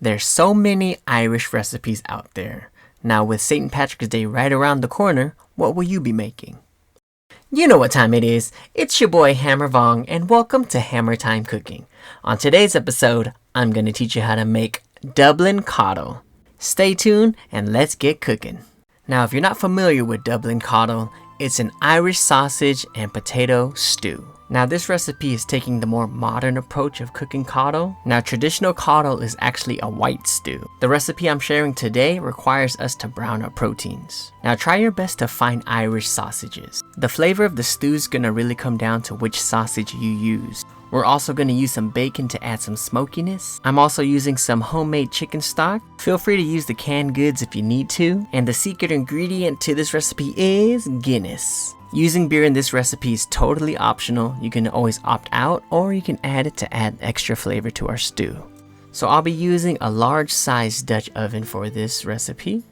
There's so many Irish recipes out there. Now with St. Patrick's Day right around the corner, what will you be making? You know what time it is. It's your boy Hammer Vong and welcome to Hammer Time Cooking. On today's episode, I'm going to teach you how to make Dublin Coddle. Stay tuned and let's get cooking. Now if you're not familiar with Dublin Coddle, it's an Irish sausage and potato stew. Now this recipe is taking the more modern approach of cooking coddle. Now traditional coddle is actually a white stew. The recipe I'm sharing today requires us to brown our proteins. Now try your best to find Irish sausages. The flavor of the stew is going to really come down to which sausage you use. We're also going to use some bacon to add some smokiness. I'm also using some homemade chicken stock. Feel free to use the canned goods if you need to. And the secret ingredient to this recipe is Guinness. Using beer in this recipe is totally optional. You can always opt out or you can add it to add extra flavor to our stew. So I'll be using a large size Dutch oven for this recipe.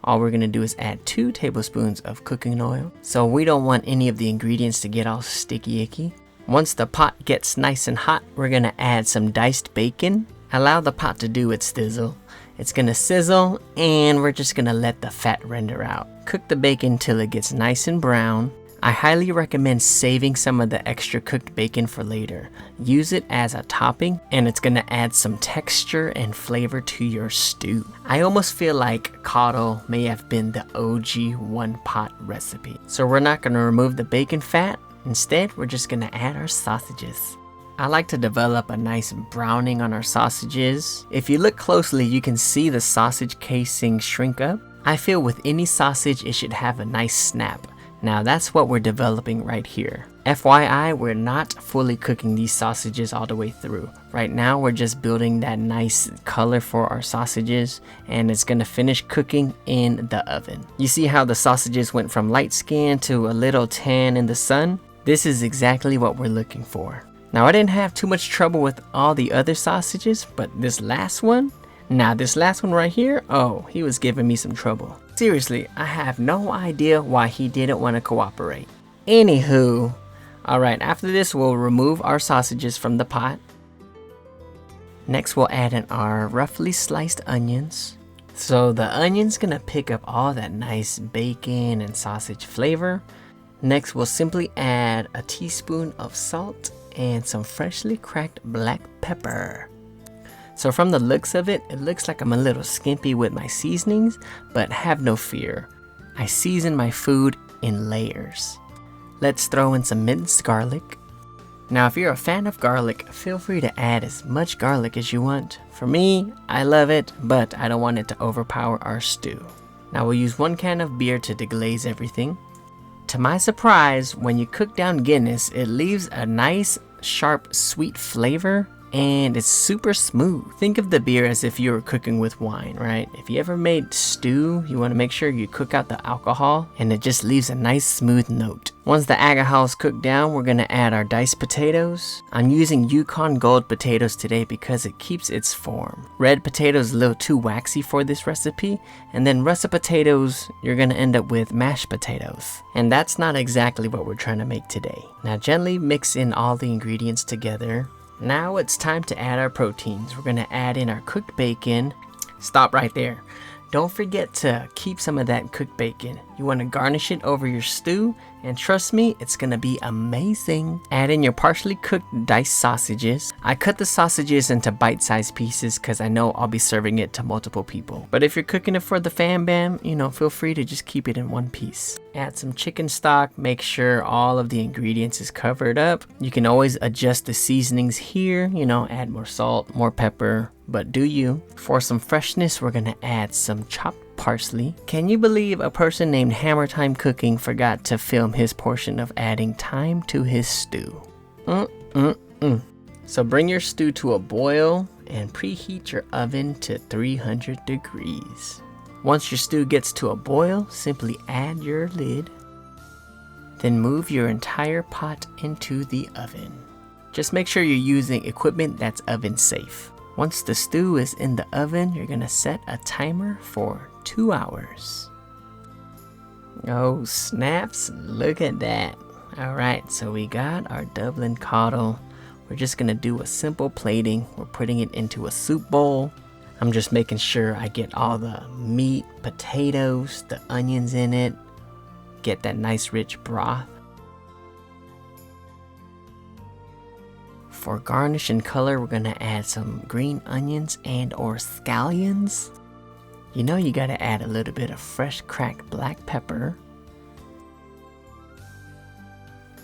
All we're going to do is add 2 tablespoons of cooking oil. So we don't want any of the ingredients to get all sticky icky. Once the pot gets nice and hot, we're going to add some diced bacon. Allow the pot to do its sizzle. It's going to sizzle and we're just going to let the fat render out. Cook the bacon till it gets nice and brown. I highly recommend saving some of the extra cooked bacon for later. Use it as a topping and it's going to add some texture and flavor to your stew. I almost feel like coddle may have been the OG one pot recipe. So we're not going to remove the bacon fat. Instead, we're just going to add our sausages. I like to develop a nice browning on our sausages. If you look closely, you can see the sausage casing shrink up. I feel with any sausage, it should have a nice snap. Now that's what we're developing right here. FYI, we're not fully cooking these sausages all the way through. Right now, we're just building that nice color for our sausages and it's gonna finish cooking in the oven. You see how the sausages went from light skin to a little tan in the sun? This is exactly what we're looking for. Now I didn't have too much trouble with all the other sausages, but this last one right here, oh, he was giving me some trouble. Seriously, I have no idea why he didn't want to cooperate. Anywho, alright, after this we'll remove our sausages from the pot. Next we'll add in our roughly sliced onions. So the onion's gonna pick up all that nice bacon and sausage flavor. Next we'll simply add a teaspoon of salt and some freshly cracked black pepper. So from the looks of it, it looks like I'm a little skimpy with my seasonings, but have no fear. I season my food in layers. Let's throw in some minced garlic. Now if you're a fan of garlic, feel free to add as much garlic as you want. For me, I love it, but I don't want it to overpower our stew. Now we'll use 1 can of beer to deglaze everything. To my surprise, when you cook down Guinness, it leaves a nice, sharp, sweet flavor. And it's super smooth. Think of the beer as if you were cooking with wine, right? If you ever made stew, you want to make sure you cook out the alcohol and it just leaves a nice smooth note. Once the alcohol is cooked down, we're going to add our diced potatoes. I'm using Yukon Gold potatoes today because it keeps its form. Red potatoes is a little too waxy for this recipe. And then russet potatoes, you're going to end up with mashed potatoes. And that's not exactly what we're trying to make today. Now gently mix in all the ingredients together. Now it's time to add our proteins. We're going to add in our cooked bacon. Stop right there. Don't forget to keep some of that cooked bacon. You want to garnish it over your stew, and trust me, it's going to be amazing. Add in your partially cooked diced sausages. I cut the sausages into bite-sized pieces because I know I'll be serving it to multiple people. But if you're cooking it for the fam bam, feel free to just keep it in one piece. Add some chicken stock. Make sure all of the ingredients is covered up. You can always adjust the seasonings here, add more salt, more pepper, but do you. For some freshness, we're gonna add some chopped parsley. Can you believe a person named Hammer Time Cooking forgot to film his portion of adding thyme to his stew? So bring your stew to a boil and preheat your oven to 300 degrees. Once your stew gets to a boil, simply add your lid. Then move your entire pot into the oven. Just make sure you're using equipment that's oven safe. Once the stew is in the oven, you're gonna set a timer for 2 hours. Oh snaps, look at that. Alright, so we got our Dublin Coddle. We're just gonna do a simple plating. We're putting it into a soup bowl. I'm just making sure I get all the meat, potatoes, the onions in it. Get that nice rich broth. For garnish and color, we're gonna add some green onions and or scallions. You know you gotta add a little bit of fresh cracked black pepper.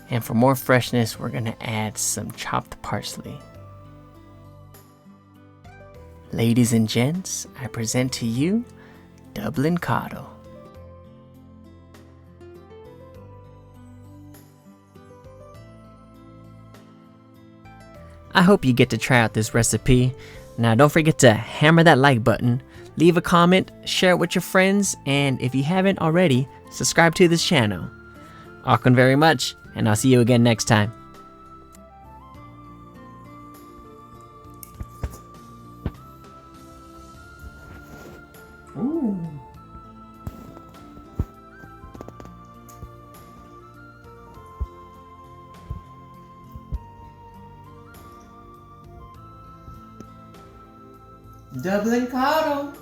And for more freshness, we're gonna add some chopped parsley. Ladies and gents, I present to you Dublin Coddle. I hope you get to try out this recipe. Now don't forget to hammer that like button, leave a comment, share it with your friends, and if you haven't already, subscribe to this channel. Welcome very much, and I'll see you again next time. Ooh. Dublin Coddle.